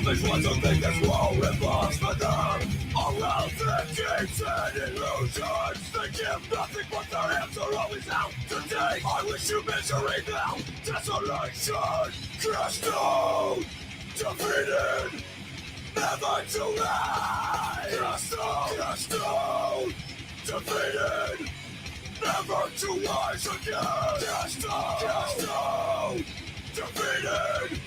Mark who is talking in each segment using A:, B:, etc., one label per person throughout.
A: selfish ones who think this world revolves for them. Around the gates and illusions, they give nothing but their hands are always out to take. I wish you misery now, desolation, cast down, defeated, never to rise. Cast down, defeated, never to rise again. Cast down, defeated,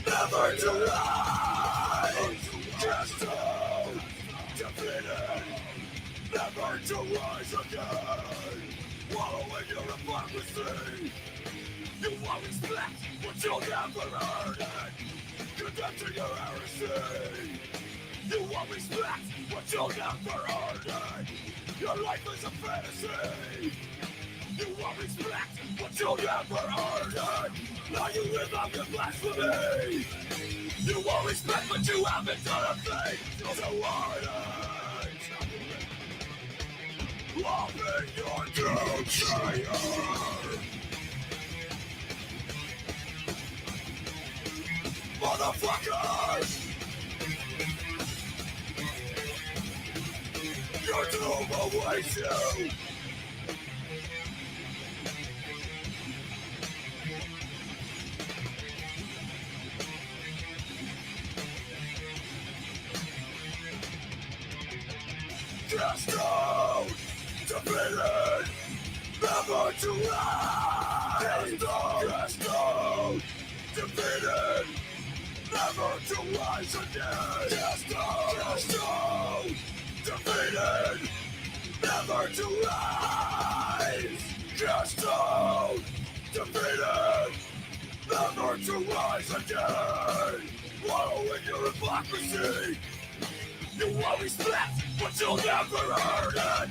A: never to rise. Cast down, defeated, never to rise again. Wallowing your hypocrisy, you won't expect what you'll never earn it. Condemned to your heresy, you won't expect what you'll never earn it. Your life is a fantasy, you won't expect what you'll never earn it. Now you live out your blasphemy, you won't expect what you haven't done a thing to earn it. Loving your future, motherfuckers! Your doom awaits you! Cast down, defeated, never to rise. Cast down, defeated, never to rise again. Cast down, defeated, never to rise. Cast down, defeated, never to rise again. Wallowing your hypocrisy, you won't respect what you'll never earn it.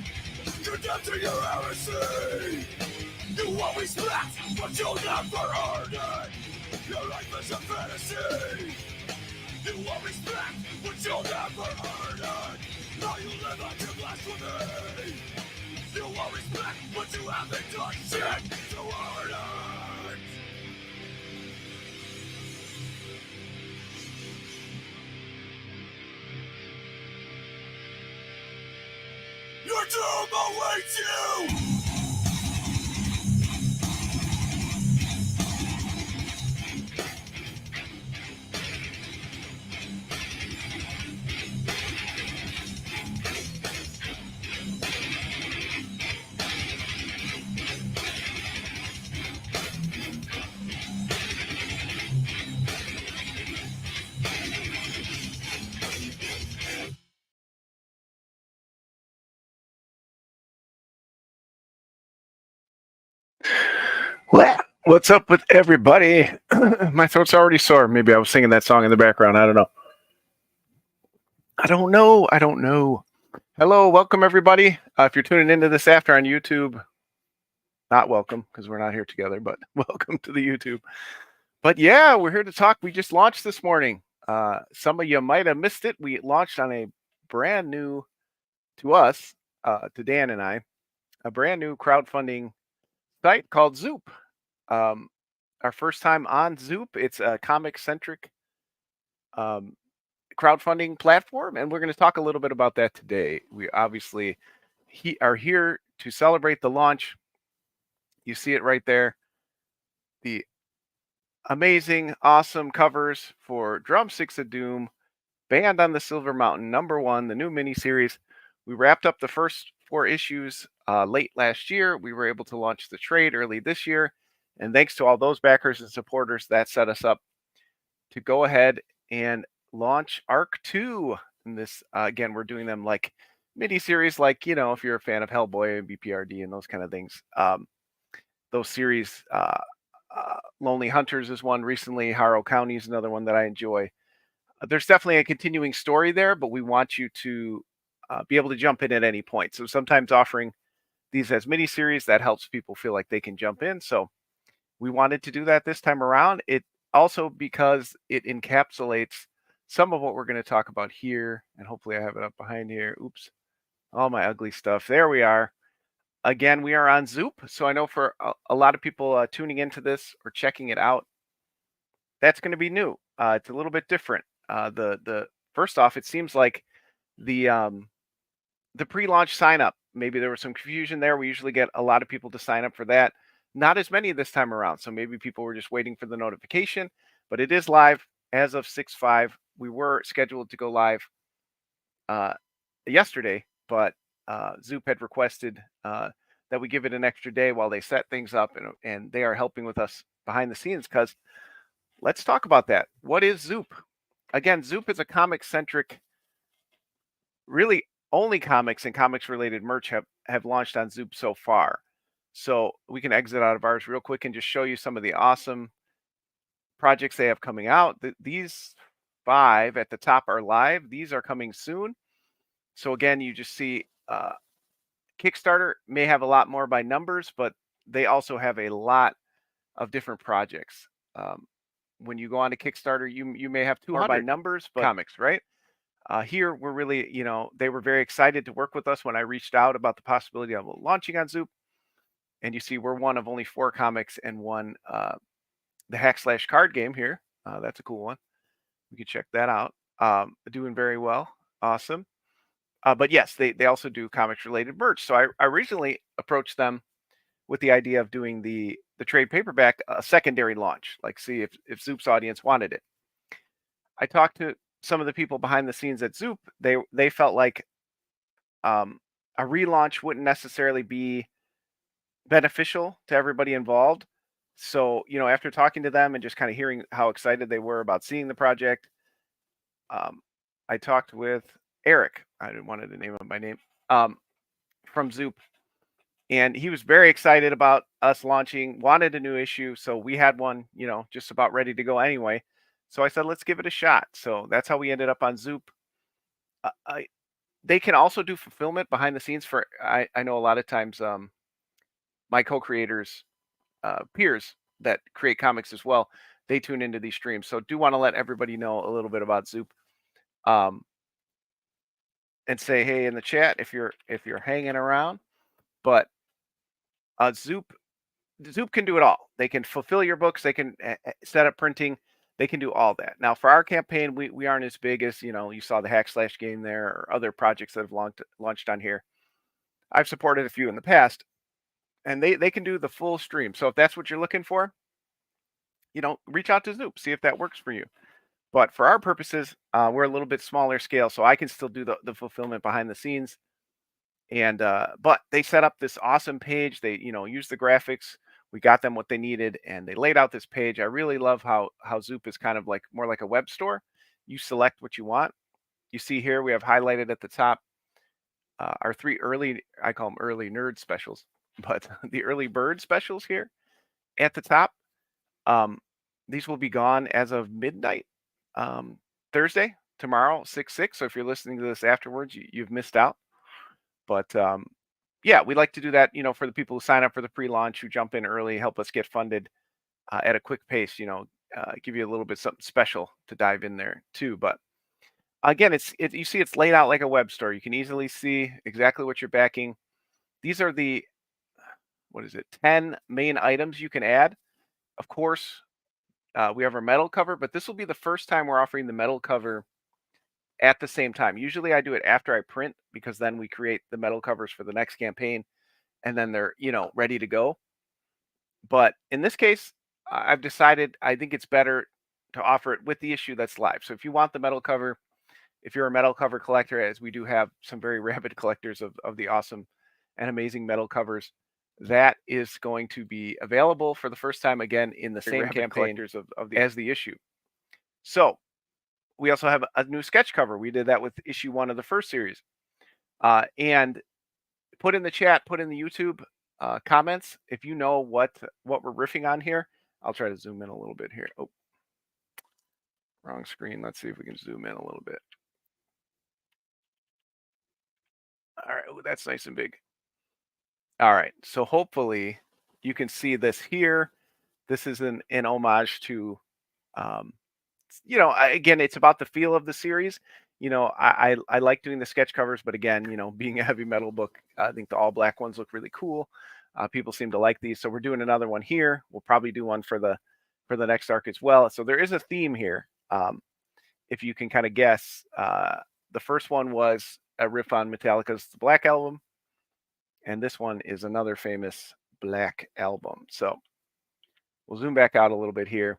A: Condemned to your heresy, you won't respect what you'll never earn it. Your life is a fantasy, you won't respect what you'll never earn it. Now you live on your blasphemy, you won't respect what you haven't done shit to earn it. Your doom awaits you!
B: Well, what's up with everybody? My throat's already sore. Maybe I was singing that song in the background. I don't know. Hello, welcome everybody. If you're tuning into this after on YouTube, not welcome because we're not here together, but welcome to the YouTube. But yeah, we're here to talk. We just launched this morning. Some of you might have missed it. We launched on a brand new, to us, to Dan and I, a brand new crowdfunding site called Zoop. Our first time on Zoop. It's a comic-centric crowdfunding platform, and we're going to talk a little bit about that today. We obviously are here to celebrate the launch. You see it right there. The amazing, awesome covers for Drumsticks of Doom, Band on the Silver Mountain, #1, the new miniseries. We wrapped up the first 4 issues late last year. We were able to launch the trade early this year. And thanks to all those backers and supporters, that set us up to go ahead and launch Arc 2. And this, again, we're doing them like mini-series, like, you know, if you're a fan of Hellboy and BPRD and those kind of things. Those series, Lonely Hunters is one recently. Harrow County is another one that I enjoy. There's definitely a continuing story there, but we want you to be able to jump in at any point. So sometimes offering these as mini-series, that helps people feel like they can jump in. So we wanted to do that this time around. It also, because it encapsulates some of what we're going to talk about here, and hopefully I have it up behind here. Oops, all my ugly stuff. There we are. Again, we are on Zoop. So I know for a lot of people tuning into this or checking it out, that's going to be new. It's a little bit different. The first off, it seems like the pre-launch sign up, maybe there was some confusion there. We usually get a lot of people to sign up for that. Not as many this time around. So maybe people were just waiting for the notification, but it is live as of 6/5. We were scheduled to go live yesterday, but Zoop had requested that we give it an extra day while they set things up, and they are helping with us behind the scenes because let's talk about that. What is Zoop? Again, Zoop is a comic-centric, really only comics and comics-related merch have launched on Zoop so far. So we can exit out of ours real quick and just show you some of the awesome projects they have coming out. These 5 at the top are live. These are coming soon. So again, you just see Kickstarter may have a lot more by numbers, but they also have a lot of different projects. When you go on to Kickstarter, you may have 200 by numbers, but comics, right? Here, we're really, they were very excited to work with us when I reached out about the possibility of launching on Zoop. And you see, we're one of only 4 comics and one, the Hack/Slash card game here. That's a cool one. We can check that out. Doing very well. Awesome. But yes, they also do comics related merch. So I originally approached them with the idea of doing the trade paperback a secondary launch, like see if Zoop's audience wanted it. I talked to some of the people behind the scenes at Zoop. They felt like a relaunch wouldn't necessarily be beneficial to everybody involved. So, after talking to them and just kind of hearing how excited they were about seeing the project, I talked with Eric. I didn't want to name him by name, from Zoop. And he was very excited about us launching, wanted a new issue. So we had one, just about ready to go anyway. So I said, let's give it a shot. So that's how we ended up on Zoop. They can also do fulfillment behind the scenes for, I know a lot of times my co-creators, peers that create comics as well, they tune into these streams. So do want to let everybody know a little bit about Zoop. And say hey in the chat if you're hanging around. But Zoop can do it all. They can fulfill your books. They can set up printing. They can do all that. Now, for our campaign, we aren't as big as, you saw the Hack/Slash game there or other projects that have launched on here. I've supported a few in the past, and they can do the full stream. So if that's what you're looking for, reach out to Zoop, see if that works for you. But for our purposes, we're a little bit smaller scale, so I can still do the fulfillment behind the scenes. And but they set up this awesome page. They used the graphics. We got them what they needed, and they laid out this page. I really love how Zoop is kind of like more like a web store. You select what you want. You see here we have highlighted at the top our 3 early, I call them early nerd specials, but the early bird specials here at the top. These will be gone as of midnight Thursday, tomorrow, 6/6. So if you're listening to this afterwards, you've missed out. But yeah, we like to do that, for the people who sign up for the pre-launch, who jump in early, help us get funded at a quick pace, give you a little bit something special to dive in there too. But again, you see it's laid out like a web store. You can easily see exactly what you're backing. These are the, 10 main items you can add. Of course, we have our metal cover, but this will be the first time we're offering the metal cover at the same time. Usually I do it after I print, because then we create the metal covers for the next campaign and then they're, ready to go. But in this case, I've decided I think it's better to offer it with the issue that's live. So if you want the metal cover, if you're a metal cover collector, as we do have some very rabid collectors of the awesome and amazing metal covers, that is going to be available for the first time again in the same campaign as the issue. So we also have a new sketch cover. We did that with issue 1 of the first series. And put in the chat, put in the YouTube comments if you know what we're riffing on here. I'll try to zoom in a little bit here. Oh, wrong screen. Let's see if we can zoom in a little bit. All right, that's nice and big. All right, so hopefully you can see this here. This is an homage to, again, it's about the feel of the series. I like doing the sketch covers, but again, being a heavy metal book, I think the all black ones look really cool. People seem to like these, so we're doing another one here. We'll probably do one for the next arc as well. So there is a theme here. if you can kind of guess, the first one was a riff on Metallica's The Black Album, and this one is another famous Black Album. So we'll zoom back out a little bit here.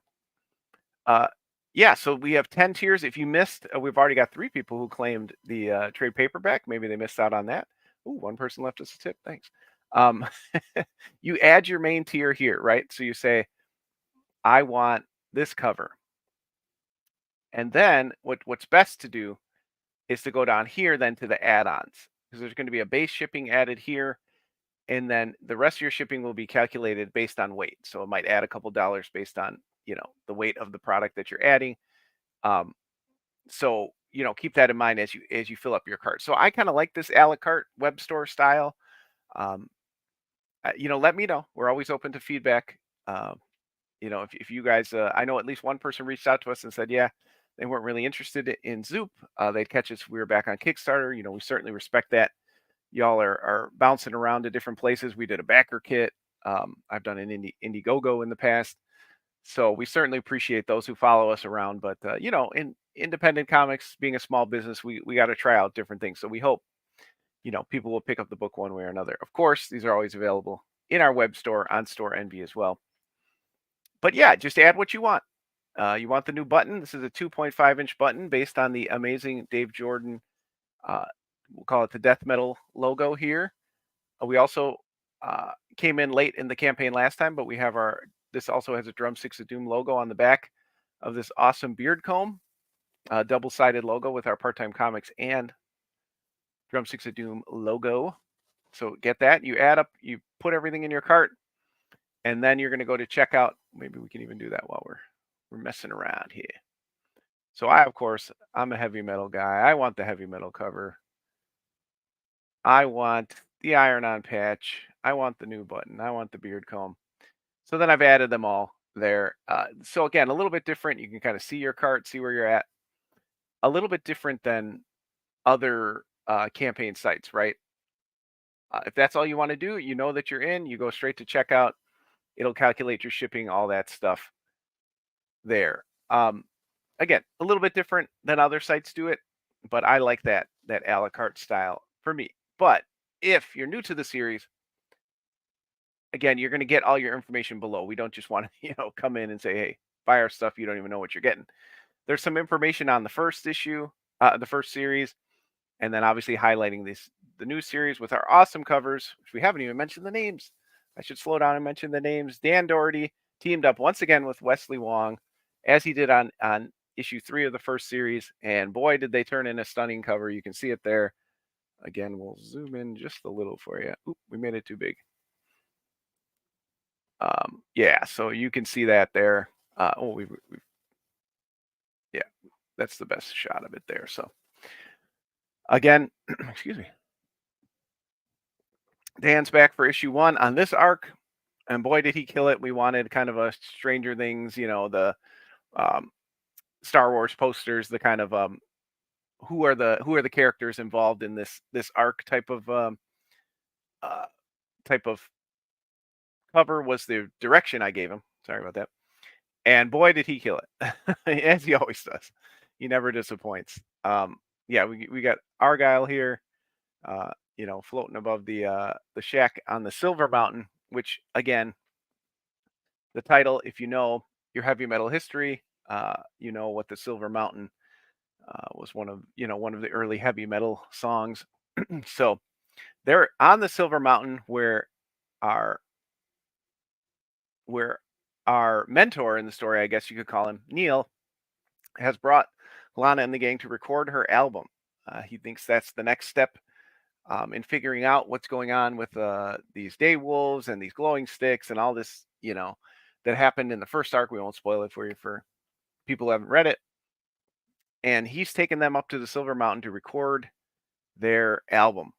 B: Yeah, so we have 10 tiers. If you missed, we've already got 3 people who claimed the trade paperback. Maybe they missed out on that. Ooh, one person left us a tip. Thanks. You add your main tier here, right? So you say, I want this cover. And then what's best to do is to go down here then to the add-ons, because there's going to be a base shipping added here, and then the rest of your shipping will be calculated based on weight. So it might add a couple dollars based on, the weight of the product that you're adding. So keep that in mind as you fill up your cart. So I kind of like this a la carte web store style. Let me know. We're always open to feedback. If you guys, I know at least one person reached out to us and said, yeah, they weren't really interested in Zoop. They'd catch us if we were back on Kickstarter. We certainly respect that. Y'all are bouncing around to different places. We did a backer kit. I've done an Indiegogo in the past. So we certainly appreciate those who follow us around. But, in independent comics, being a small business, we got to try out different things. So we hope, people will pick up the book one way or another. Of course, these are always available in our web store on Store Envy as well. But yeah, just add what you want. You want the new button. This is a 2.5-inch button based on the amazing Dave Jordan, we'll call it the death metal logo here. We also came in late in the campaign last time, but we have this also has a Drumsticks of Doom logo on the back of this awesome beard comb, double-sided logo with our Part-Time Comics and Drumsticks of Doom logo. So get that. You add up, you put everything in your cart, and then you're going to go to checkout. Maybe we can even do that while we're messing around here. So I'm a heavy metal guy. I want the heavy metal cover. I want the iron-on patch. I want the new button. I want the beard comb. So then I've added them all there. So again, a little bit different. You can kind of see your cart, see where you're at. A little bit different than other campaign sites, right? If that's all you want to do, you know that you're in. You go straight to checkout. It'll calculate your shipping, all that stuff there. Again, a little bit different than other sites do it, but I like that a la carte style for me. But if you're new to the series, again, you're going to get all your information below. We don't just want to, come in and say, hey, buy our stuff. You don't even know what you're getting. There's some information on the first issue, the first series, and then obviously highlighting the new series with our awesome covers, which we haven't even mentioned the names. I should slow down and mention the names. Dan Doherty teamed up once again with Wesley Wong, as he did on issue 3 of the first series, and boy, did they turn in a stunning cover. You can see it there. Again, we'll zoom in just a little for you. Oop, we made it too big. Yeah, so you can see that there. Yeah, that's the best shot of it there. So again, excuse me. Dan's back for issue 1 on this arc, and boy, did he kill it. We wanted kind of a Stranger Things, the Star Wars posters, the kind of who are the characters involved in this arc type of cover was the direction I gave him. Sorry about that. And boy, did he kill it, as he always does. He never disappoints. Yeah, we got Argyle here, floating above the shack on the Silver Mountain, which again, the title, if you know your heavy metal history, you know what the Silver Mountain was one of the early heavy metal songs. So they're on the Silver Mountain where our mentor in the story, I guess you could call him, Neil, has brought Lana and the gang to record her album. He thinks that's the next step in figuring out what's going on with these day wolves and these glowing sticks and all this, that happened in the first arc. We won't spoil it for you for people who haven't read it. And he's taken them up to the Silver Mountain to record their album.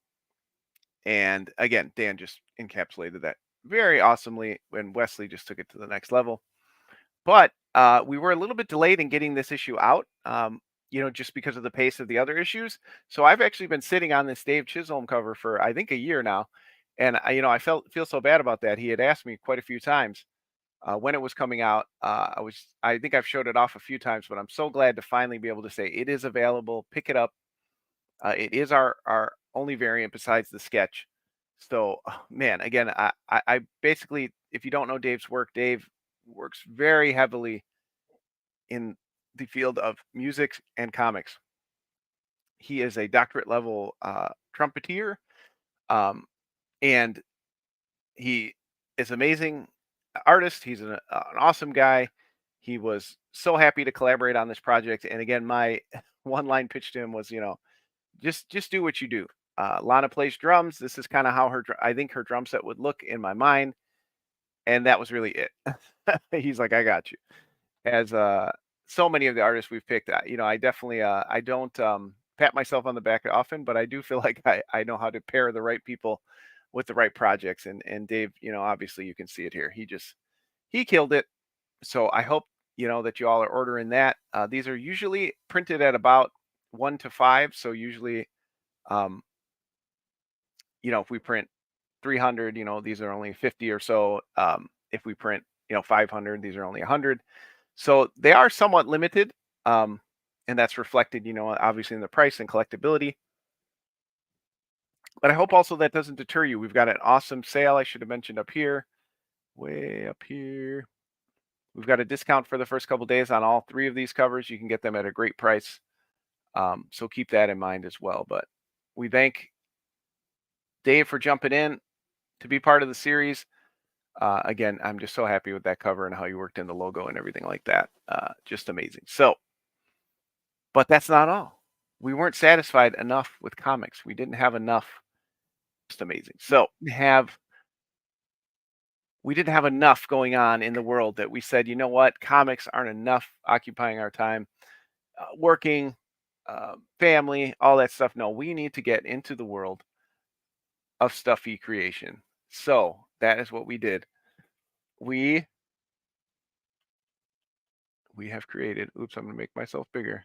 B: And again, Dan just encapsulated that very awesomely when Wesley just took it to the next level. But we were a little bit delayed in getting this issue out, just because of the pace of the other issues. So I've actually been sitting on this Dave Chisholm cover for, I think, a year now. And, I feel so bad about that. He had asked me quite a few times when it was coming out. I think I've showed it off a few times, but I'm so glad to finally be able to say it is available. Pick it up. It is our only variant besides the sketch. So, man, again, I basically, if you don't know Dave's work, Dave works very heavily in the field of music and comics. He is a doctorate level trumpeter, um, and he is amazing artist. He's an awesome guy. He was so happy to collaborate on this project. And again, my one line pitch to him was, just do what you do. Lana plays drums. This is kind of how I think her drum set would look in my mind, and that was really it. He's like, I got you. As so many of the artists we've picked, I definitely I don't pat myself on the back often, but I do feel like I know how to pair the right people with the right projects. And Dave, obviously you can see it here. He killed it. So I hope that you all are ordering that. These are usually printed at about 1 to 5. So usually, if we print 300, these are only 50 or so. If we print 500, these are only 100. So they are somewhat limited, and that's reflected, obviously in the price and collectability. But I hope also that doesn't deter you. We've got an awesome sale. I should have mentioned up here, way up here. We've got a discount for the first couple days on all 3 of these covers. You can get them at a great price. So keep that in mind as well. But we thank Dave for jumping in to be part of the series. Again, I'm just so happy with that cover and how you worked in the logo and everything like that. Just amazing. So, but that's not all. We weren't satisfied enough with comics. We didn't have enough. Just amazing. So we didn't have enough going on in the world that we said, you know what, comics aren't enough occupying our time, working, family, all that stuff. No, we need to get into the world of stuffy creation. So that is what we did. We have created, oops, I'm going to make myself bigger.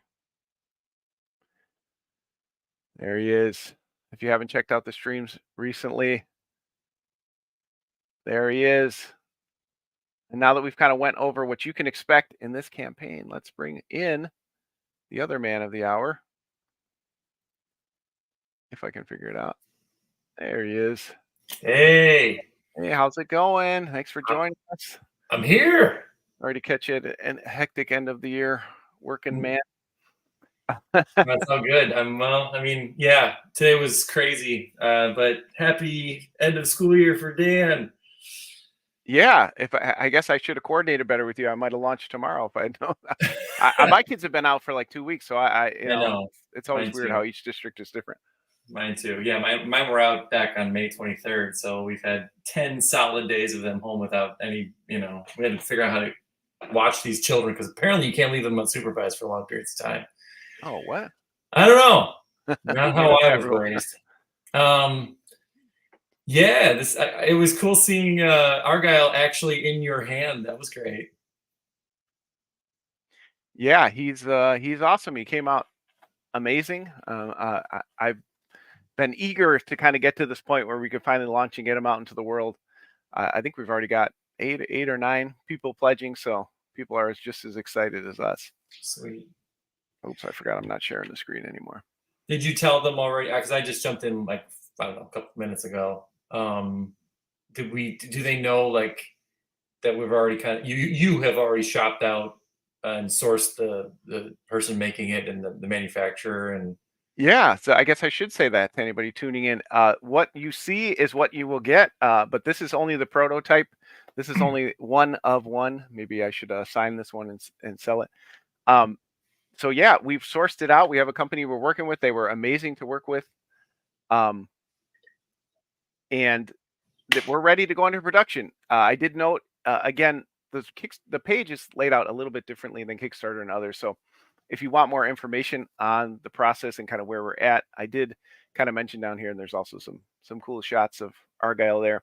B: There he is. If you haven't checked out the streams recently, there he is. And now that we've kind of went over what you can expect in this campaign, let's bring in the other man of the hour. If I can figure it out. There he is.
C: Hey.
B: Hey, how's it going? Thanks for joining us.
C: I'm here.
B: Ready to catch you at a hectic end of the year working man.
C: That's all good. Yeah, today was crazy, but happy end of school year for Dan.
B: Yeah, I guess I should have coordinated better with you. I might have launched tomorrow if I had known. My kids have been out for like 2 weeks, so I know. It's always weird how each district is different.
C: Mine too. Yeah, mine were out back on May 23rd, so we've had 10 solid days of them home without any. We had to figure out how to watch these children because apparently you can't leave them unsupervised for long periods of time.
B: Oh, what?
C: I don't know. Not how I was raised. Yeah, it was cool seeing Argyle actually in your hand. That was great.
B: Yeah, he's awesome. He came out amazing. I've been eager to kind of get to this point where we could finally launch and get him out into the world. I think we've already got 8 or 9 people pledging, so people are just as excited as us.
C: Sweet.
B: Oops, I forgot I'm not sharing the screen anymore.
C: Did you tell them already? Because I just jumped in a couple minutes ago. Do they know that we've already you have already shopped out and sourced the person making it and the manufacturer and
B: yeah, so I guess I should say that to anybody tuning in. What you see is what you will get, but this is only the prototype. This is only one of one. Maybe I should sign this one and sell it. So yeah, we've sourced it out. We have a company we're working with. They were amazing to work with. And we're ready to go into production. I did note, again, the page is laid out a little bit differently than Kickstarter and others. So if you want more information on the process and kind of where we're at, I did kind of mention down here, and there's also some cool shots of Argyle there.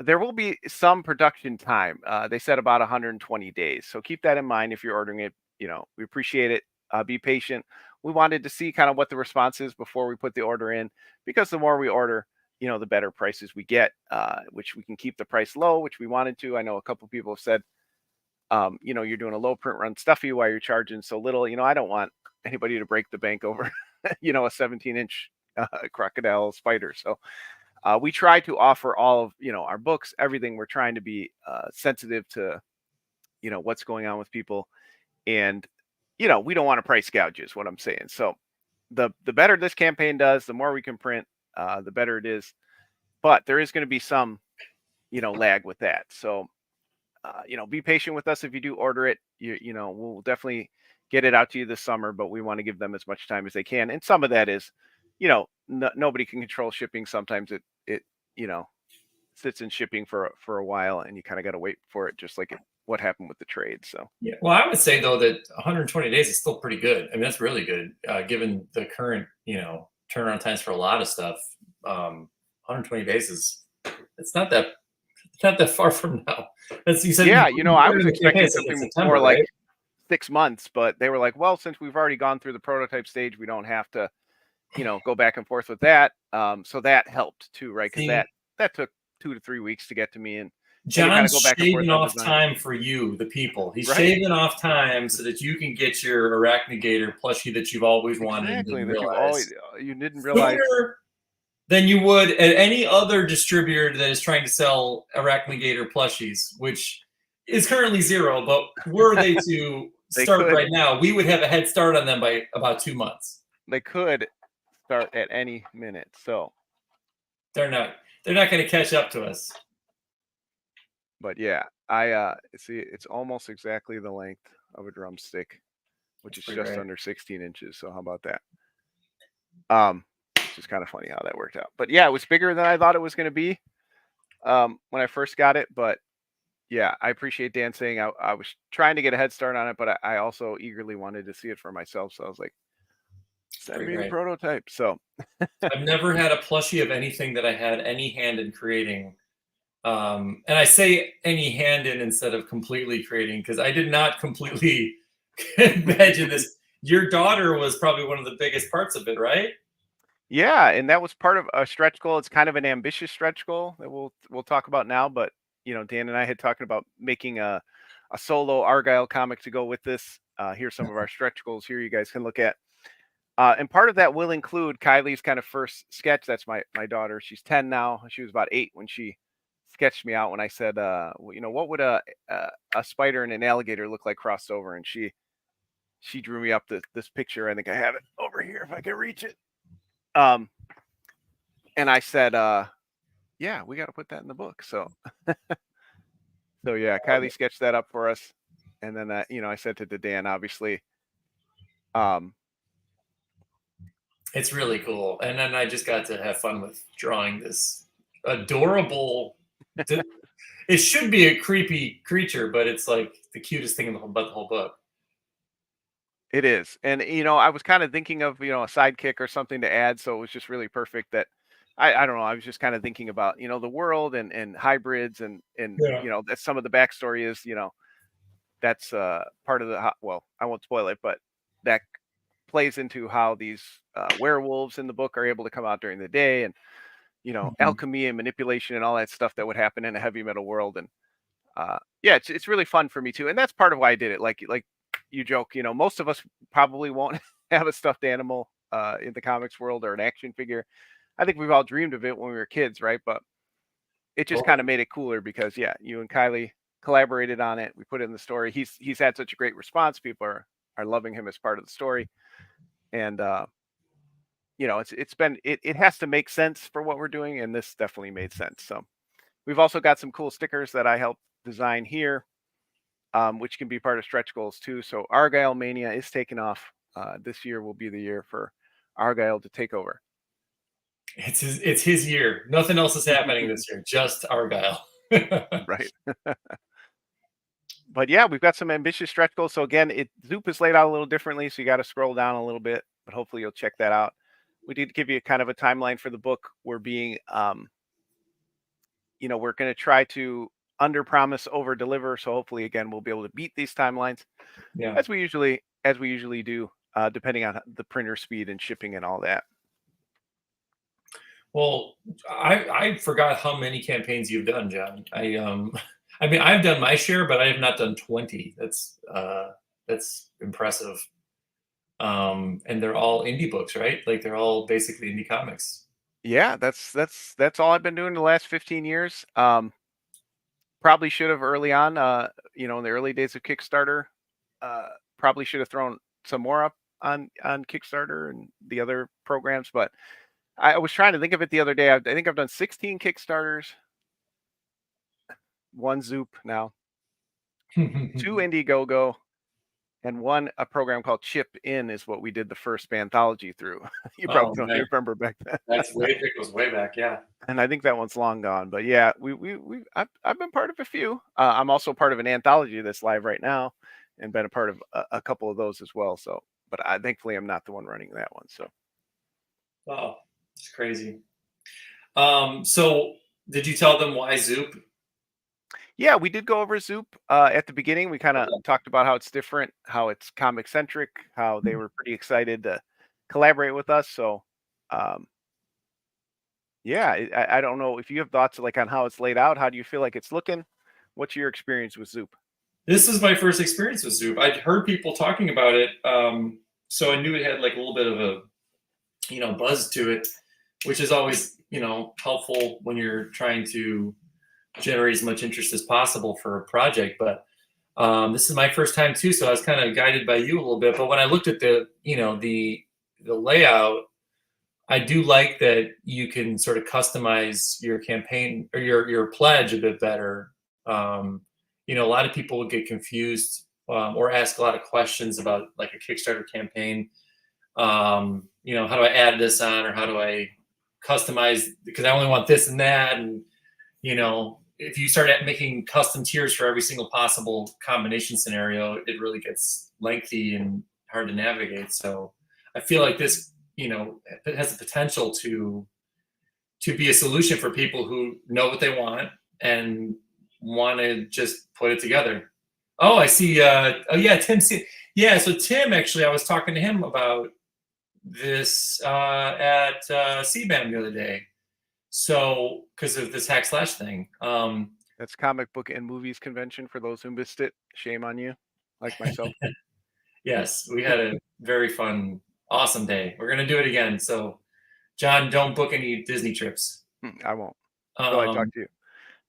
B: There will be some production time. They said about 120 days. So keep that in mind if you're ordering it. We appreciate it. Be patient. We wanted to see kind of what the response is before we put the order in, because the more we order, the better prices we get, which we can keep the price low, which we wanted to. I know a couple people have said, you're doing a low print run stuffy while you're charging so little. I don't want anybody to break the bank over, a 17-inch crocodile spider. So we try to offer all of, our books, everything. We're trying to be sensitive to, what's going on with people. And, we don't want to price gouge is what I'm saying. So the better this campaign does, the more we can print, the better it is. But there is going to be some, lag with that. So, be patient with us if you do order it. We'll definitely get it out to you this summer, but we want to give them as much time as they can. And some of that is, nobody can control shipping. Sometimes it sits in shipping for a while, and you kind of got to wait for it, just like what happened with the trade. So
C: yeah, well, I would say though that 120 days is still pretty good. I mean, that's really good given the current turnaround times for a lot of stuff. 120 days it's not that far from now. As you said,
B: yeah, I was expecting something
C: September,
B: more like
C: right?
B: 6 months, but they were like, well, since we've already gone through the prototype stage, we don't have to, go back and forth with that. So that helped too, right? Because that took 2 to 3 weeks to get to me, and
C: John's
B: go back and forth
C: shaving
B: on
C: off
B: design.
C: time for you, the people. He's
B: Right.
C: shaving off time so that you can get your Arachnigator plushie that you've always wanted and
B: Exactly,
C: didn't
B: that
C: realize.
B: you didn't realize.
C: Sooner than you would at any other distributor that is trying to sell Arachnigator plushies, which is currently 0. But were they to start right now, we would have a head start on them by about 2 months.
B: They could start at any minute, so
C: they're not going to catch up to us.
B: But yeah, I see it's almost exactly the length of a drumstick, which is just under 16 inches. So how about that? It's just kind of funny how that worked out. But yeah, it was bigger than I thought it was going to be when I first got it. But yeah, I appreciate Dan saying I was trying to get a head start on it, but I also eagerly wanted to see it for myself. So I was like, send me the prototype. So
C: I've never had a plushie of anything that I had any hand in creating. And I say any hand in instead of completely creating, because I did not completely imagine this. Your daughter was probably one of the biggest parts of it, right?
B: Yeah, and that was part of a stretch goal. It's kind of an ambitious stretch goal that we'll talk about now. But Dan and I had talking about making a solo Argyle comic to go with this. Here's some of our stretch goals here you guys can look at. And part of that will include Kylie's kind of first sketch. That's my daughter. She's 10 now. She was about 8 when she sketched me out when I said, what would a spider and an alligator look like crossed over? And she drew me up this picture. I think I have it over here if I can reach it. And I said, yeah, we got to put that in the book. So, so yeah, Kylie sketched that up for us. And then, I sent it to Dan, obviously.
C: It's really cool. And then I just got to have fun with drawing this adorable, it should be a creepy creature, but it's like the cutest thing about the whole book.
B: It is. And, I was kind of thinking of, a sidekick or something to add. So it was just really perfect that I don't know. I was just kind of thinking about, the world and hybrids and that some of the backstory is, that's part of the, well, I won't spoil it, but that plays into how these werewolves in the book are able to come out during the day and, alchemy and manipulation and all that stuff that would happen in a heavy metal world. And yeah, it's really fun for me too. And that's part of why I did it. Like you joke, most of us probably won't have a stuffed animal in the comics world or an action figure. I think we've all dreamed of it when we were kids, right? But it just kind of made it cooler because, yeah, you and Kylie collaborated on it. We put it in the story. He's had such a great response. People are loving him as part of the story. And, it has to make sense for what we're doing. And this definitely made sense. So we've also got some cool stickers that I helped design here, which can be part of stretch goals too. So Argyle Mania is taking off. This year will be the year for Argyle to take over.
C: It's his year. Nothing else is happening this year. Just Argyle.
B: Right. But yeah, we've got some ambitious stretch goals. So again, Zoop is laid out a little differently. So you got to scroll down a little bit, but hopefully you'll check that out. We did give you kind of a timeline for the book. We're being, we're going to try to under promise, over deliver. So hopefully again, we'll be able to beat these timelines as we usually do, depending on the printer speed and shipping and all that.
C: Well, I forgot how many campaigns you've done, John. I mean, I've done my share, but I have not done 20. That's impressive. And they're all indie books, right? Like they're all basically indie comics.
B: Yeah, that's all I've been doing the last 15 years. Probably should have early on, in the early days of Kickstarter. Probably should have thrown some more up on Kickstarter and the other programs, but I was trying to think of it the other day. I think I've done 16 Kickstarters, one Zoop now, two Indiegogo, and a program called Chip In is what we did the first anthology through. You probably
C: Oh
B: don't
C: man,
B: remember back then.
C: it goes way back, yeah.
B: And I think that one's long gone. But yeah, I've been part of a few. I'm also part of an anthology that's live right now, and been a part of a couple of those as well. So, but thankfully I'm not the one running that one. So
C: Oh, it's crazy. So did you tell them why Zoop?
B: yeah, we did go over Zoop at the beginning. We kind of talked about how it's different, how it's comic centric, how they were pretty excited to collaborate with us. So, yeah, I don't know if you have thoughts like on how it's laid out. How do you feel like it's looking? What's your experience with Zoop?
C: This is my first experience with Zoop. I'd heard people talking about it, so I knew it had like a little bit of a buzz to it, which is always helpful when you're trying to generate as much interest as possible for a project. But this is my first time too, so I was kind of guided by you a little bit. But when I looked at the layout, I do like that you can sort of customize your campaign or your pledge a bit better. A lot of people would get confused or ask a lot of questions about like a Kickstarter campaign. How do I add this on, or how do I customize because I only want this and that, and if you start making custom tiers for every single possible combination scenario, it really gets lengthy and hard to navigate. So I feel like this, it has the potential to be a solution for people who know what they want and want to just put it together. Oh, I see. Oh yeah, Tim. Yeah, so Tim, actually, I was talking to him about this at CBAM the other day. So, because of this hack slash thing.
B: That's Comic Book and Movies Convention for those who missed it. Shame on you, like myself.
C: Yes, we had a very fun, awesome day. We're gonna do it again. So, John, don't book any Disney trips.
B: I won't. Until I talk to you.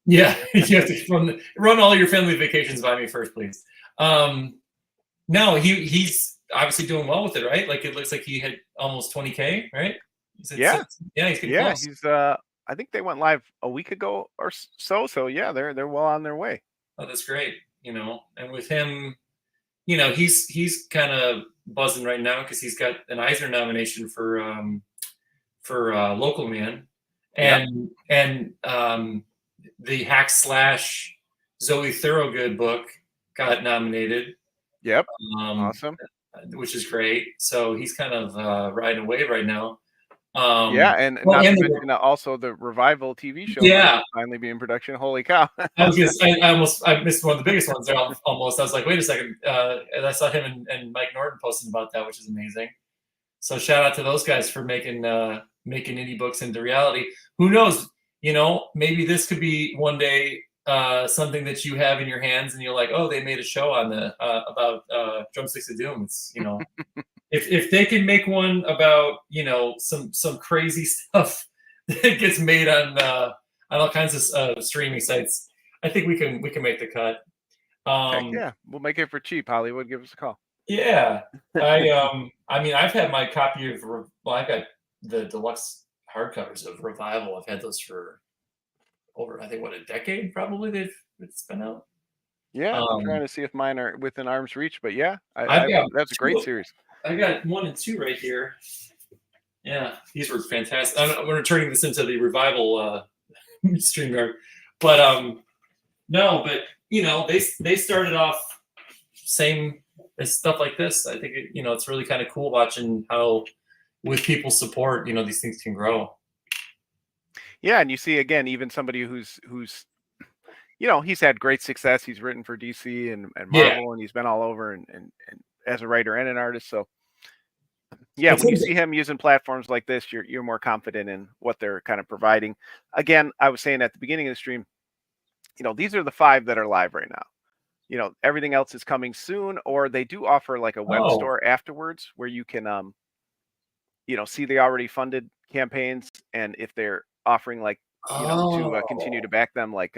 C: Yeah, you have to run all your family vacations by me first, please. No, he's obviously doing well with it, right? Like it looks like he had almost 20K, right?
B: Yeah,
C: he's getting close.
B: He's I think they went live a week ago or so. So yeah, they're well on their way.
C: Oh, that's great. And with him, he's kind of buzzing right now because he's got an Eisner nomination for Local Man, and the hack slash Zoe Thorogood book got nominated.
B: Yep. Awesome.
C: Which is great. So he's kind of riding a wave right now.
B: And not to mention also the Revival TV show finally be in production. Holy cow.
C: I was gonna say, I missed one of the biggest ones there almost. I was like, wait a second. And I saw him and Mike Norton posting about that, which is amazing. So shout out to those guys for making indie books into reality. Who knows? Maybe this could be one day something that you have in your hands and you're like, oh, they made a show on about Drumsticks of Doom. It's, if they can make one about some crazy stuff that gets made on all kinds of streaming sites, I think we can make the cut.
B: Yeah, we'll make it for cheap. Hollywood, give us a call.
C: Yeah, I mean, I've had my copy of I've got the deluxe hardcovers of Revival. I've had those for over, I think, a decade probably. It's been out.
B: Yeah, I'm trying to see if mine are within arm's reach, but yeah, that's a great series.
C: I got 1 and 2 right here. Yeah, these were fantastic. We're turning this into the Revival StreamYard, but no, but they started off same as stuff like this. I think it's really kind of cool watching how with people's support, these things can grow.
B: Yeah, and you see again, even somebody who's he's had great success. He's written for DC and Marvel, and he's been all over and as a writer and an artist. So Yeah,
C: It
B: when you
C: seems
B: see him using platforms like this, you're more confident in what they're kind of providing. Again, I was saying at the beginning of the stream, these are the 5 that are live right now. Everything else is coming soon, or they do offer like a web
C: oh,
B: store afterwards where you can see the already funded campaigns, and if they're offering like to continue to
C: oh.
B: back them, like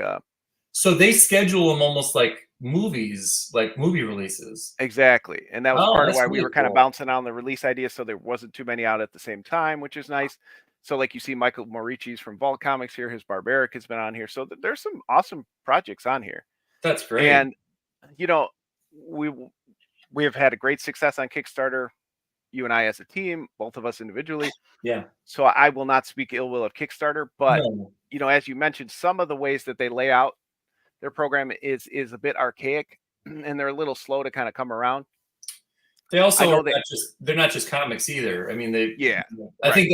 C: So they schedule them almost like movies, like movie releases.
B: exactly. And that was
C: Oh,
B: part of
C: that's
B: why we
C: really
B: were kind of
C: cool.
B: bouncing on the release idea, so there wasn't too many out at the same time, which is nice. So like you see Michael Morici's from Vault Comics here, his Barbaric has been on here, so there's some awesome projects on here.
C: That's great.
B: And you know we we have had a great success on Kickstarter, you and I as a team, both of us individually.
C: Yeah.
B: So I will not speak ill will of Kickstarter, but
C: No.
B: as you mentioned, some of the ways that they lay out their program is a bit archaic, and they're a little slow to kind of come around.
C: They
B: I
C: also are
B: know that,
C: they're not just comics either. I mean,
B: yeah,
C: I
B: right,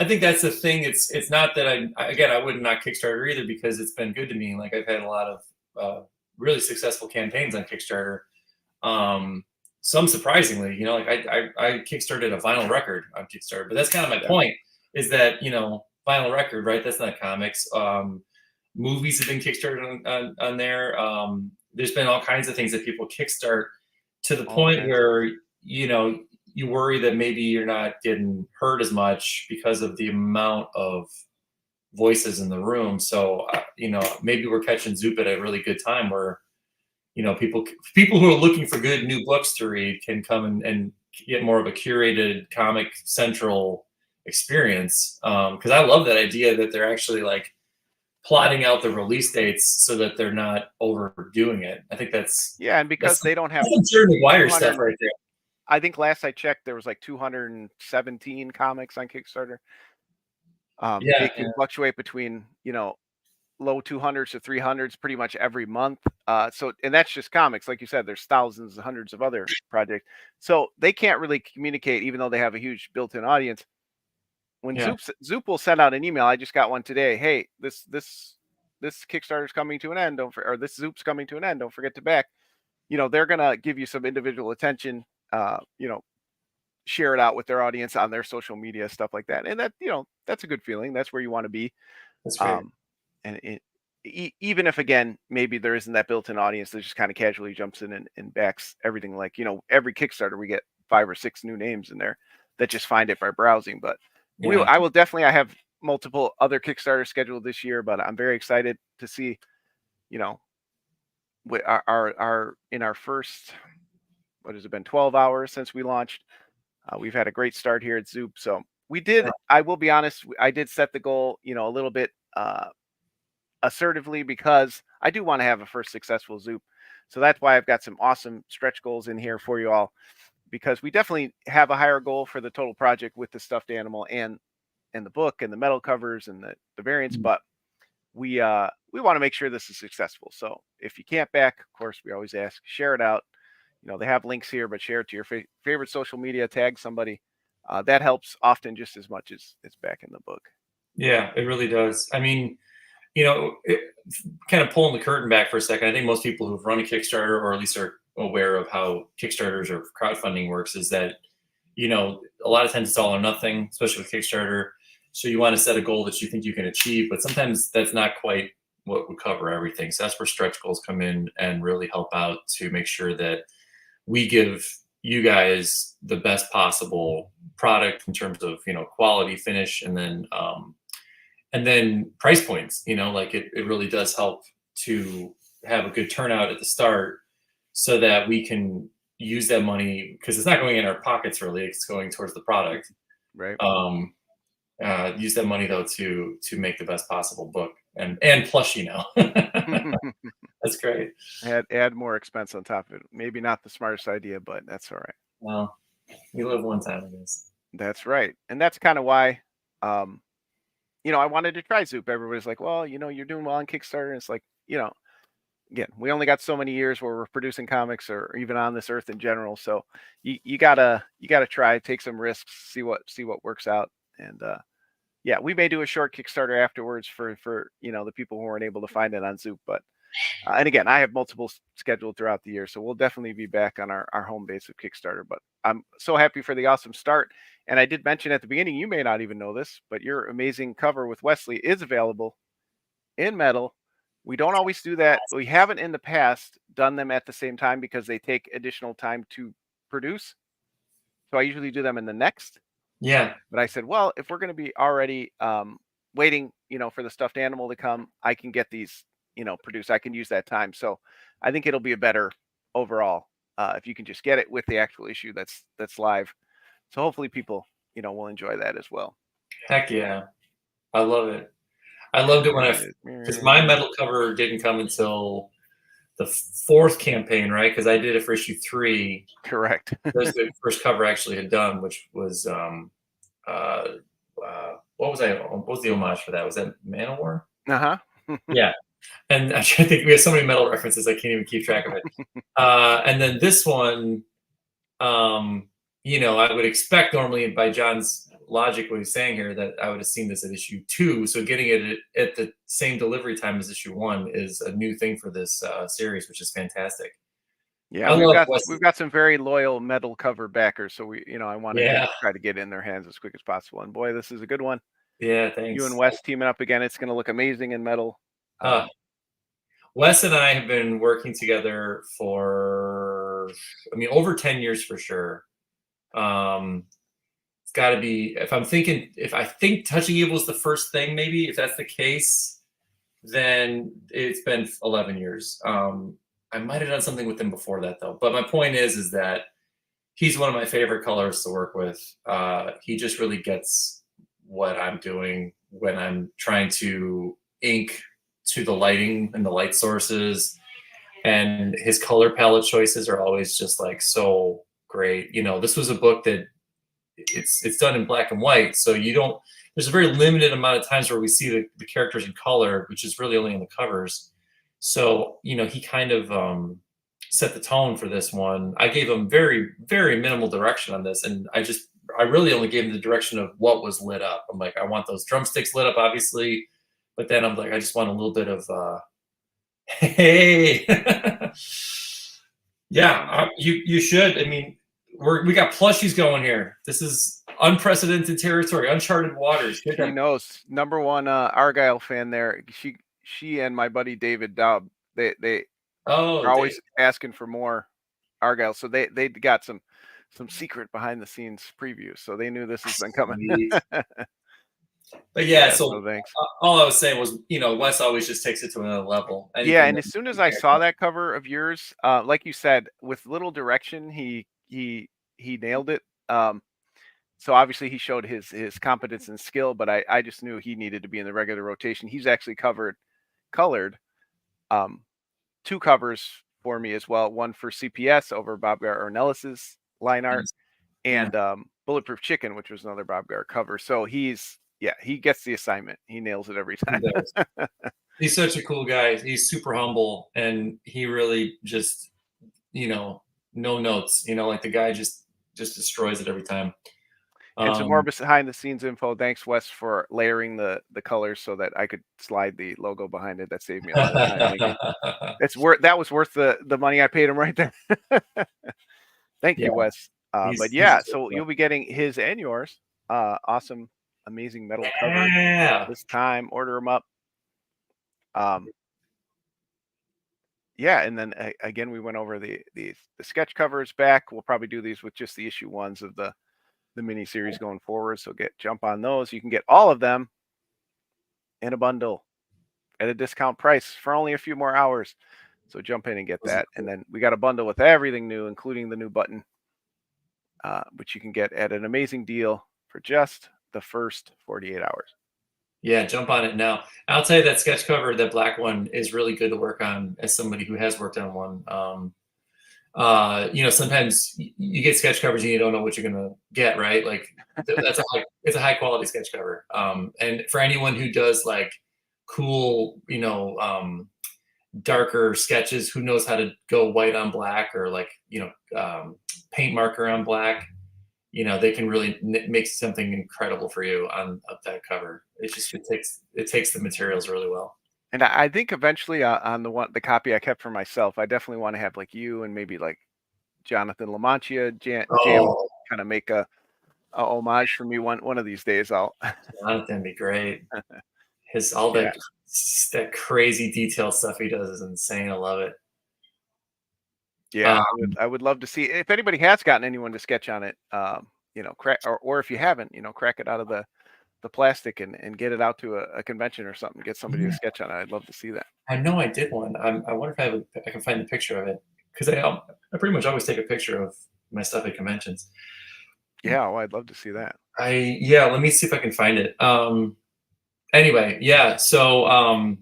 C: think that's the thing. It's not that I would not Kickstarter either because it's been good to me. Like I've had a lot of really successful campaigns on Kickstarter. Some surprisingly, like I kickstarted a vinyl record on Kickstarter, but that's kind of my
B: yeah,
C: point is that, vinyl record, right? That's not comics. Movies have been kickstarted on there. There's been all kinds of things that people kickstart to the
B: all
C: point
B: kinds of
C: where, you worry that maybe you're not getting heard as much because of the amount of voices in the room. So, maybe we're catching Zoop at a really good time where, people who are looking for good new books to read can come and get more of a curated comic central experience. Because I love that idea that they're actually like plotting out the release dates so that they're not overdoing it. I think that's
B: yeah, and
C: that's
B: because
C: some,
B: they don't have
C: that's some Jerry Maguire stuff
B: 200.
C: right there.
B: I think last I checked, there was like 217 comics on Kickstarter.
C: Yeah,
B: It
C: yeah,
B: can fluctuate between low 200s to 300s pretty much every month. And that's just comics. Like you said, there's thousands, hundreds of other projects. So they can't really communicate, even though they have a huge built-in audience. When
C: yeah.
B: Zoop will send out an email, I just got one today. Hey, this Kickstarter's coming to an end. Or this Zoop's coming to an end. Don't forget to back. They're gonna give you some individual attention. Share it out with their audience on their social media, stuff like that. And that's a good feeling. That's where you want to be.
C: That's great.
B: Um, and even if again maybe there isn't that built-in audience that just kind of casually jumps in and backs everything, like every Kickstarter we get 5 or 6 new names in there that just find it by browsing. But
C: Yeah,
B: I have multiple other Kickstarters scheduled this year, but I'm very excited to see we our in our first, what has it been, 12 hours since we launched. We've had a great start here at Zoop. So I will be honest, I did set the goal a little bit assertively, because I do want to have a first successful Zoop. So that's why I've got some awesome stretch goals in here for you all, because we definitely have a higher goal for the total project with the stuffed animal and the book and the metal covers and the variants. But we want to make sure this is successful. So if you can't back, of course, we always ask, share it out. They have links here, but share it to your favorite social media, tag somebody. That helps often just as much as back in the book.
C: yeah, it really does. I mean, kind of pulling the curtain back for a second, I think most people who've run a Kickstarter, or at least are aware of how Kickstarters or crowdfunding works, is that, a lot of times it's all or nothing, especially with Kickstarter. So you want to set a goal that you think you can achieve, but sometimes that's not quite what would cover everything. So that's where stretch goals come in and really help out to make sure that we give you guys the best possible product in terms of, quality, finish, and then price points. Like it really does help to have a good turnout at the start so that we can use that money, because it's not going in our pockets really, it's going towards the product.
B: Right.
C: Use that money though to make the best possible book and plush. That's great.
B: Add more expense on top of it. Maybe not the smartest idea, but that's all right.
C: Well, you live one time, I guess.
B: That's right. And that's kind of why I wanted to try Zoop. Everybody's like, well, you're doing well on Kickstarter. And it's like, again, we only got so many years where we're producing comics, or even on this earth in general. So you gotta try, take some risks, see what works out. And yeah, we may do a short Kickstarter afterwards for the people who weren't able to find it on Zoop. But and again, I have multiple scheduled throughout the year, so we'll definitely be back on our home base of Kickstarter. But I'm so happy for the awesome start. And I did mention at the beginning, you may not even know this, but your amazing cover with Wesley is available in metal. We don't always do that. We haven't in the past done them at the same time because they take additional time to produce. So I usually do them in the next.
C: Yeah.
B: But I said, well, if we're going to be already waiting, for the stuffed animal to come, I can get these, produced. I can use that time. So I think it'll be a better overall if you can just get it with the actual issue that's live. So hopefully people, will enjoy that as well.
C: Heck yeah. I love it. I loved it when because my metal cover didn't come until the 4th campaign, right? Because I did it for issue 3.
B: Correct.
C: That's the first cover I actually had done, which was what was the homage for that? Was that Manowar? Yeah. And I think we have so many metal references I can't even keep track of it. And then this one, I would expect normally by John's logic, what he's saying here, that I would have seen this at issue 2. So getting it at the same delivery time as issue 1 is a new thing for this series, which is fantastic.
B: Yeah, we've got some very loyal metal cover backers, so I wanted to try to get in their hands as quick as possible. And boy, this is a good one.
C: Yeah, thanks.
B: You and Wes teaming up again, it's going to look amazing in metal.
C: Wes and I have been working together for, over 10 years for sure. It's got to be, if I think Touching Evil is the first thing, maybe, if that's the case, then it's been 11 years. I might have done something with him before that, though. But my point is that he's one of my favorite colorists to work with. He just really gets what I'm doing when I'm trying to ink to the lighting and the light sources. And his color palette choices are always just like so great. This was a book that it's done in black and white. So there's a very limited amount of times where we see the characters in color, which is really only in the covers. So, he kind of set the tone for this one. I gave him very, very minimal direction on this. And I really only gave him the direction of what was lit up. I'm like, I want those drumsticks lit up, obviously. But then I'm like, I just want a little bit of, hey. Yeah, you should. We got plushies going here. This is unprecedented territory, uncharted waters.
B: He knows. Number one Argyle fan there. She and my buddy David Daub, they are always asking for more Argyle. So they got some secret behind the scenes previews. So they knew this has been coming.
C: But yeah, so thanks. All I was saying was, Wes always just takes it to another level.
B: And as soon as I saw that cover of yours, like you said, with little direction, he nailed it. So obviously he showed his competence and skill, but I just knew he needed to be in the regular rotation. He's actually colored 2 covers for me as well. One for CPS over Bob Ornellis's line art, and Bulletproof Chicken, which was another Bob Gar cover. So he gets the assignment. He nails it every time.
C: He's such a cool guy. He's super humble, and he really just, no notes. Like the guy just destroys it every time.
B: And some more behind the scenes info. Thanks, Wes, for layering the colors so that I could slide the logo behind it. That saved me a lot of time. That was worth the money I paid him right there. Thank you, Wes. But yeah, so you'll be getting his and yours. Awesome, amazing metal cover this time. Order them up. And then again, we went over the sketch covers back. We'll probably do these with just the issue 1s of the mini series going forward. So jump on those. You can get all of them in a bundle at a discount price for only a few more hours. So jump in and get that. And then we got a bundle with everything new, including the new button, which you can get at an amazing deal for just the first 48 hours.
C: Yeah, jump on it now. I'll tell you that sketch cover, that black one, is really good to work on as somebody who has worked on one. Sometimes you get sketch covers and you don't know what you're gonna get, right? Like it's a high quality sketch cover. And for anyone who does like cool, darker sketches, who knows how to go white on black or like, paint marker on black, they can really make something incredible for you on that cover. It takes the materials really well.
B: And I think eventually on the copy I kept for myself, I definitely want to have like you and maybe like Jonathan LaMantia, Jam kind of make a homage for me one of these days. I'll.
C: Jonathan be great. All
B: Yeah.
C: that crazy detail stuff he does is insane. I love it.
B: Yeah, I would love to see if anybody has gotten anyone to sketch on it. Crack or if you haven't, crack it out of the plastic and get it out to a convention or something. Get somebody to sketch on it. I'd love to see that.
C: I know I did one. I wonder if I can find the picture of it, because I pretty much always take a picture of my stuff at conventions.
B: Yeah, I'd love to see that.
C: Let me see if I can find it. Anyway, yeah. So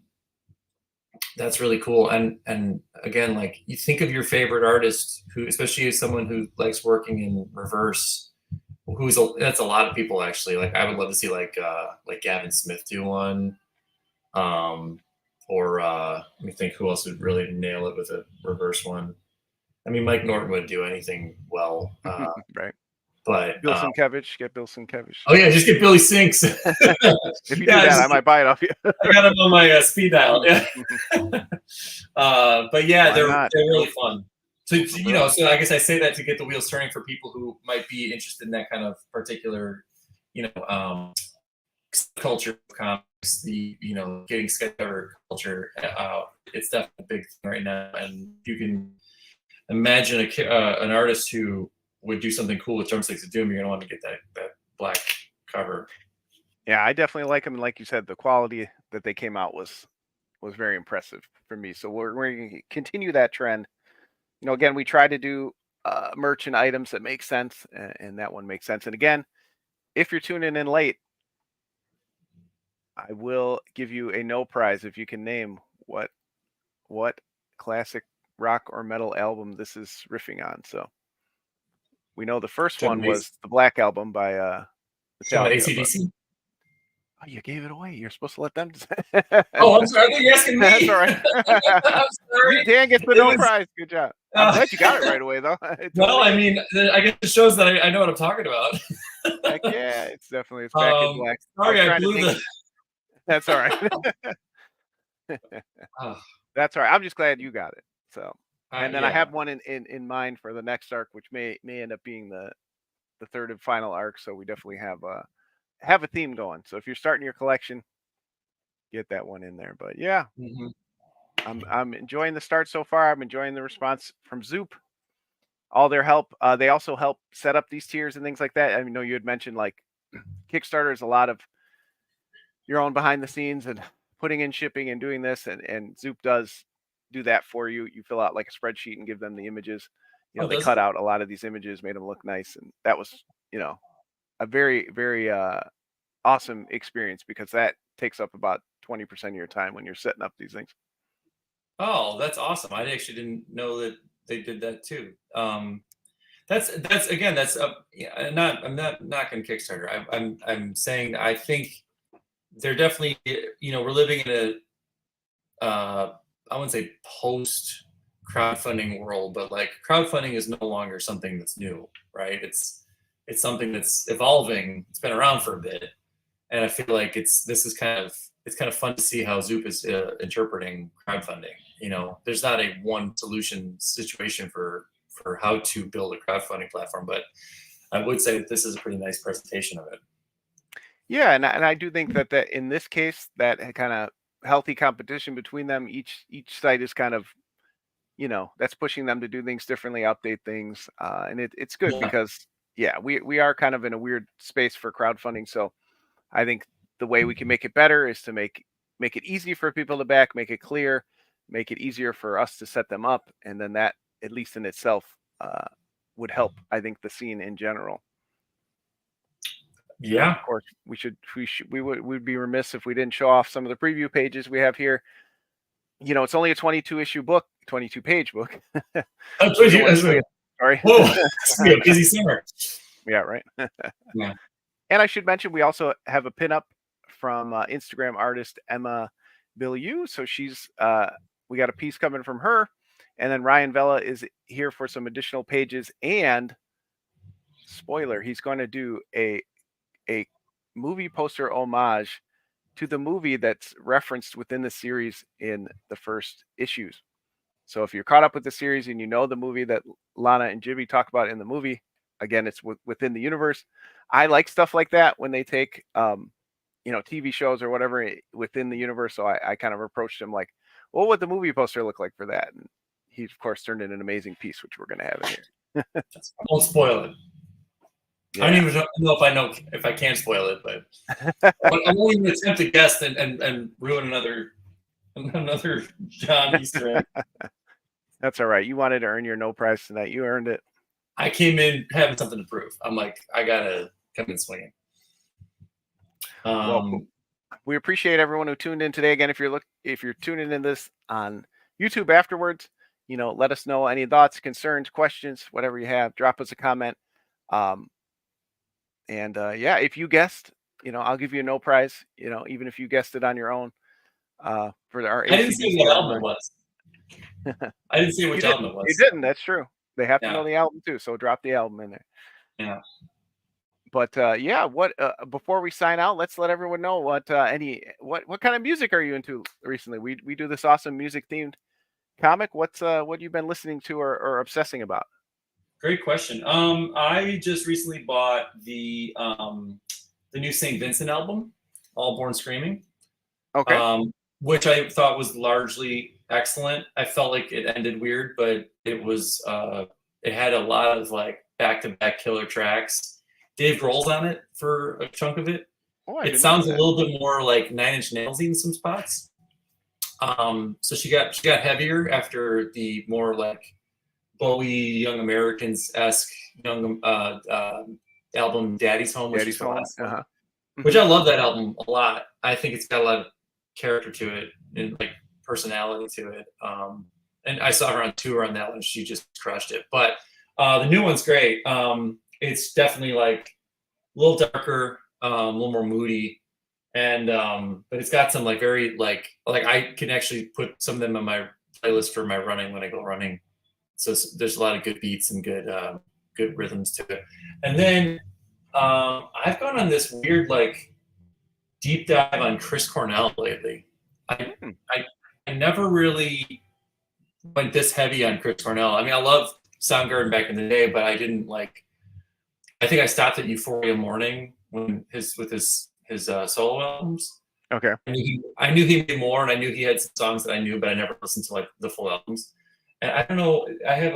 C: that's really cool. And again, like, you think of your favorite artist, who, especially as someone who likes working in reverse, that's a lot of people actually. Like, I would love to see like Gavin Smith do one. Or let me think, who else would really nail it with a reverse one. I mean, Mike Norton would do anything well.
B: Right.
C: But
B: Bill Sienkiewicz, get Bill Sienkiewicz.
C: Oh yeah, just get Billy Sinks.
B: If you do that, I might buy it off you.
C: I got him on my speed dial. Yeah. But yeah, they're really fun. So so I guess I say that to get the wheels turning for people who might be interested in that kind of particular, culture of comics. Getting sketch cover culture out. It's definitely a big thing right now, and you can imagine an artist who would do something cool with Drumsticks of Doom. You're gonna want to get that black cover.
B: Yeah, I definitely like them. And like you said, the quality that they came out was very impressive for me. So we're going to continue that trend. Again, we try to do merch and items that make sense, and that one makes sense. And again, if you're tuning in late, I will give you a no prize if you can name what classic rock or metal album this is riffing on. So we know the first one was the Black Album by Metallica.
C: AC/DC.
B: Oh, you gave it away. You're supposed to let them.
C: Oh, I'm sorry. I think you're asking me.
B: That's all right.
C: I'm sorry.
B: Dan gets the no prize. Good job. I'm glad you got it right away, though.
C: Well, I mean, I guess it shows that I know what I'm talking about.
B: Heck yeah, it's Back in Black.
C: Sorry, I blew the.
B: That's all right. That's all right. I'm just glad you got it. So, and then I have one in mind for the next arc, which may end up being the third and final arc. So we definitely have a theme going. So if you're starting your collection, get that one in there. But yeah, I'm enjoying the start so far. I'm enjoying the response from Zoop. All their help. They also help set up these tiers and things like that. I know you had mentioned like Kickstarter is a lot of your own behind the scenes and putting in shipping and doing this, and Zoop does do that for you. You fill out like a spreadsheet and give them the images. They cut out a lot of these images, made them look nice, and that was a very, very awesome experience, because that takes up about 20% of your time when you're setting up these things.
C: Oh, that's awesome. I actually didn't know that they did that too. That's I'm not knocking Kickstarter. I'm saying I think they're definitely, we're living in a I wouldn't say post crowdfunding world, but like crowdfunding is no longer something that's new, right? It's something that's evolving. It's been around for a bit, and I feel like it's kind of fun to see how Zoop is interpreting crowdfunding. There's not a one solution situation for how to build a crowdfunding platform, but I would say that this is a pretty nice presentation of it.
B: Yeah, and I do think that in this case, that kind of healthy competition between them, each site is kind of, that's pushing them to do things differently, update things, and it's good because we are kind of in a weird space for crowdfunding. So I think the way we can make it better is to make it easy for people to back, make it clear, make it easier for us to set them up, and then that, at least in itself, would help, I think, the scene in general.
C: Yeah,
B: of course, we would be remiss if we didn't show off some of the preview pages we have here. It's only a 22-issue book, 22-page book.
C: Sorry. Whoa, it's gonna be a busy summer.
B: Yeah, right.
C: Yeah.
B: And I should mention, we also have a pinup from Instagram artist Emma Billiou. So she's we got a piece coming from her, and then Ryan Vela is here for some additional pages. And spoiler, he's going to do a movie poster homage to the movie that's referenced within the series in the first issues. So if you're caught up with the series and you know the movie that Lana and Jibby talk about in the movie, again, it's within the universe. I like stuff like that when they take TV shows or whatever within the universe. So I kind of approached him like, what would the movie poster look like for that? And he, of course, turned in an amazing piece, which we're going to have in here.
C: I won't spoil it.
B: Yeah.
C: I don't even know if I can spoil it, but I won't even attempt to guess and ruin another John Easter egg.
B: That's all right. You wanted to earn your no prize tonight. You earned it.
C: I came in having something to prove. I'm like, I gotta come in swinging.
B: Well, we appreciate everyone who tuned in today. Again, if you're tuning in this on YouTube afterwards, let us know any thoughts, concerns, questions, whatever you have. Drop us a comment. If you guessed, I'll give you a no prize. Even if you guessed it on your own. For our
C: I didn't say what album it was. I didn't say which album it was.
B: You didn't. That's true. They have to know the album too. So drop the album in there.
C: Yeah.
B: But before we sign out, let's let everyone know what kind of music are you into recently? We do this awesome music themed comic. What you've been listening to or obsessing about?
C: Great question. I just recently bought the new St. Vincent album, All Born Screaming.
B: Okay.
C: Which I thought was largely excellent. I felt like it ended weird, but it was it had a lot of like back-to-back killer tracks. Dave Grohl's on it for a chunk of it.
B: Oh,
C: it sounds a little bit more like Nine Inch Nails in some spots. So she got heavier after the more like Bowie Young Americans-esque young album Daddy's Home, which is the last one. Which I love that album a lot. I think it's got a lot of character to it and like personality to it. And I saw her on tour on that one. She just crushed it. But the new one's great. It's definitely like a little darker, a little more moody, and but it's got some like very like I can actually put some of them on my playlist for my running when I go running. So there's a lot of good beats and good rhythms to it. And then I've gone on this weird like deep dive on Chris Cornell lately. I never really went this heavy on Chris Cornell. I mean, I loved Soundgarden back in the day, but I didn't like. I think I stopped at Euphoria Morning with his solo albums.
B: Okay.
C: I knew he made more, and I knew he had some songs that I knew, but I never listened to like the full albums. And I don't know. I have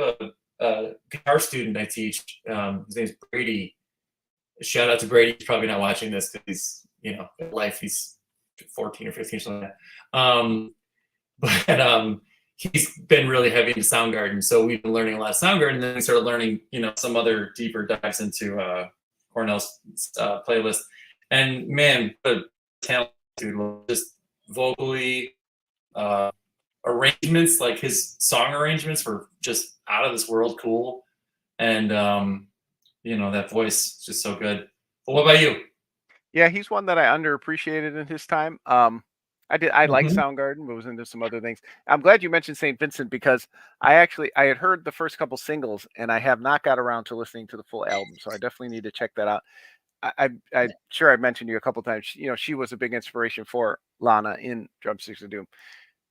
C: a guitar student I teach. His name's Brady. Shout out to Brady. He's probably not watching this because he's in life he's 14 or 15 or something like that. He's been really heavy into Soundgarden, so we've been learning a lot of Soundgarden, and then we started learning some other deeper dives into Cornell's playlist. And man, what a talented dude, just vocally, arrangements, like his song arrangements were just out of this world cool, and that voice is just so good. But what about you?
B: Yeah, he's one that I underappreciated in his time. I like Soundgarden, but was into some other things. I'm glad you mentioned St. Vincent because I had heard the first couple singles and I have not got around to listening to the full album. So I definitely need to check that out. I'm sure I mentioned you a couple times. She was a big inspiration for Lana in Drumsticks of Doom.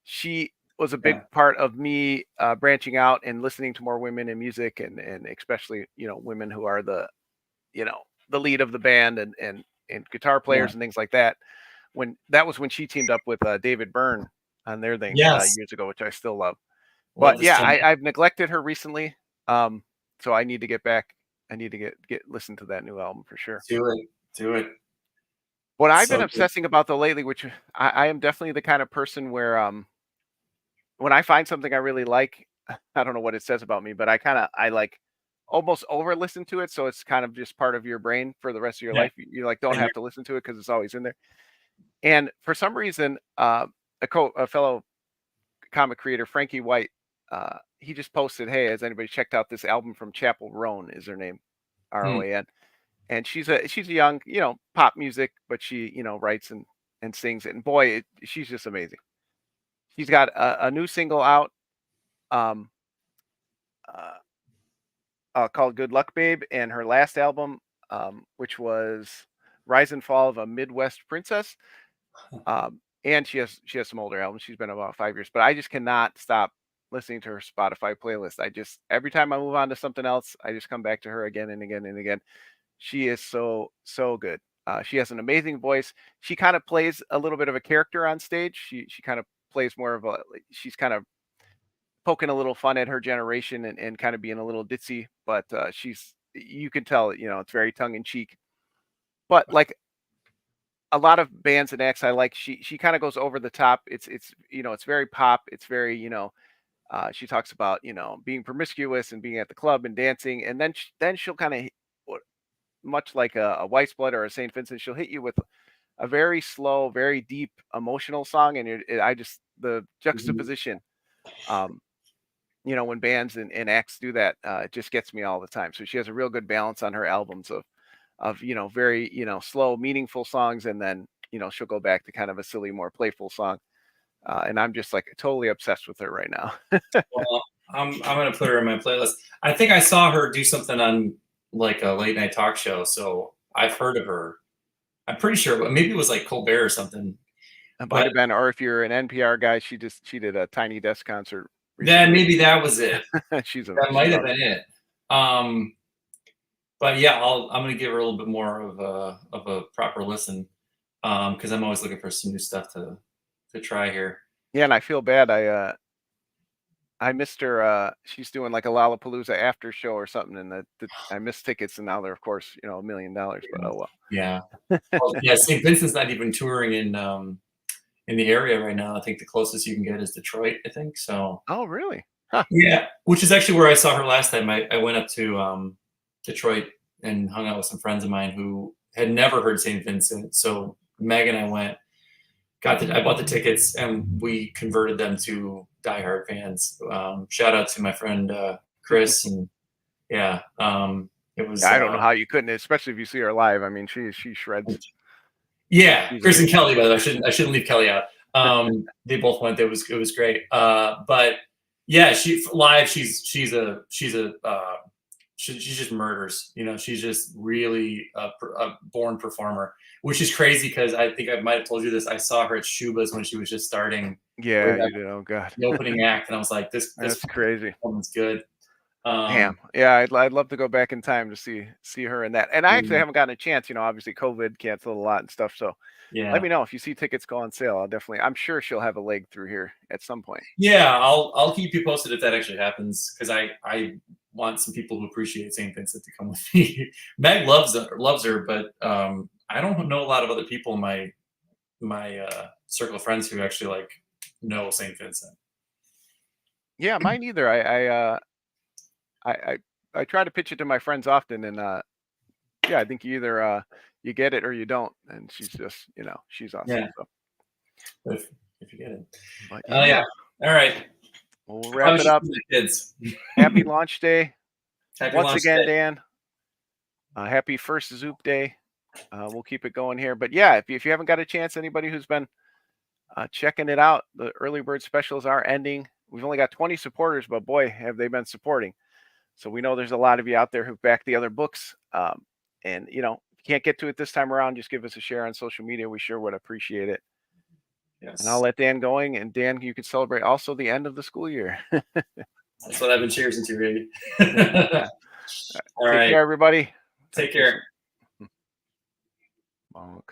B: She was a big part of me branching out and listening to more women in music and especially, women who are the lead of the band and guitar players and things like that. That was when she teamed up with David Byrne on their thing years ago, which I still love. But I've neglected her recently. So I need to get back. I need to get listen to that new album for sure.
C: Do it.
B: What I've been obsessing about though lately, which I am definitely the kind of person where when I find something I really like, I don't know what it says about me, but I like almost over listen to it. So it's kind of just part of your brain for the rest of your life. You like don't have to listen to it because it's always in there. And for some reason, a fellow comic creator, Frankie White, he just posted, "Hey, has anybody checked out this album from Chapel Roan?" Is her name, Roan, and she's a young, pop music, but she, writes and sings it. And boy, she's just amazing. She's got a new single out, called "Good Luck, Babe," and her last album, which was "Rise and Fall of a Midwest Princess." And she has some older albums. She's been about 5 years, but I just cannot stop listening to her Spotify playlist. Every time I move on to something else, I just come back to her again and again and again. She is so good. She has an amazing voice. She kind of plays a little bit of a character on stage. She kind of plays more of she's kind of poking a little fun at her generation and kind of being a little ditzy, but you can tell, it's very tongue in cheek. But like a lot of bands and acts I like, she kind of goes over the top. It's it's very pop. It's very, she talks about, being promiscuous and being at the club and dancing, and then she'll kind of, much like a White Blood or a St. Vincent, she'll hit you with a very slow, very deep, emotional song, and the juxtaposition, when bands and acts do that, it just gets me all the time. So she has a real good balance on her albums of very slow, meaningful songs, and then she'll go back to kind of a silly, more playful song. And I'm just like totally obsessed with her right now.
C: Well, I'm gonna put her in my playlist. I think I saw her do something on like a late night talk show, so I've heard of her. I'm pretty sure, but maybe it was like Colbert or something.
B: It might have been, or if you're an NPR guy, she did a Tiny Desk concert
C: Then
B: recently.
C: maybe that was it. That might have been it. But yeah, I'm gonna give her a little bit more of a proper listen, because I'm always looking for some new stuff to try here.
B: Yeah, and I feel bad. I missed her. She's doing like a Lollapalooza after show or something, and I missed tickets, and now they're, of course, $1 million. But oh well.
C: Yeah. Well, yeah, St. Vincent's not even touring in the area right now. I think the closest you can get is Detroit, I think. So.
B: Oh, really? Huh.
C: Yeah, which is actually where I saw her last time. I went up to Detroit and hung out with some friends of mine who had never heard St. Vincent. So Meg and I went, I bought the tickets, and we converted them to diehard fans. Shout out to my friend Chris, and yeah, it was.
B: I don't know how you couldn't, especially if you see her live. I mean, she shreds.
C: Yeah, Chris and Kelly, by the way. I shouldn't leave Kelly out. They both went. It was great. But yeah, she just murders. She's just really a born performer, which is crazy because I think I might have told you this. I saw her at Shuba's when she was just starting.
B: Yeah, you did. Oh God,
C: the opening act, and I was like, "This
B: that's crazy.
C: Woman's good."
B: Damn. Yeah, I'd love to go back in time to see her in that. And I actually haven't gotten a chance. Obviously COVID canceled a lot and stuff. So
C: yeah,
B: let me know if you see tickets go on sale. I'm sure she'll have a leg through here at some point.
C: Yeah, I'll keep you posted if that actually happens, because I want some people who appreciate St. Vincent to come with me. Meg loves her, but I don't know a lot of other people in my circle of friends who actually know St. Vincent.
B: Yeah, mine either. I try to pitch it to my friends often, and yeah, I think you either you get it or you don't, and she's just she's awesome.
C: Yeah.
B: So.
C: If you get it.
B: But,
C: yeah. All right.
B: We'll wrap it up.
C: Kids.
B: Happy launch day. Once again,
C: day.
B: Dan. Happy first Zoop day. We'll keep it going here. But yeah, if you haven't got a chance, anybody who's been checking it out, the early bird specials are ending. We've only got 20 supporters, but boy, have they been supporting. So we know there's a lot of you out there who've backed the other books. And if you can't get to it this time around, just give us a share on social media. We sure would appreciate it.
C: Yes.
B: And I'll let Dan going. And Dan, you can celebrate also the end of the school year.
C: That's what I've been cheersing to, Randy.
B: All right. Take care, everybody.
C: Take care.
B: Bonk.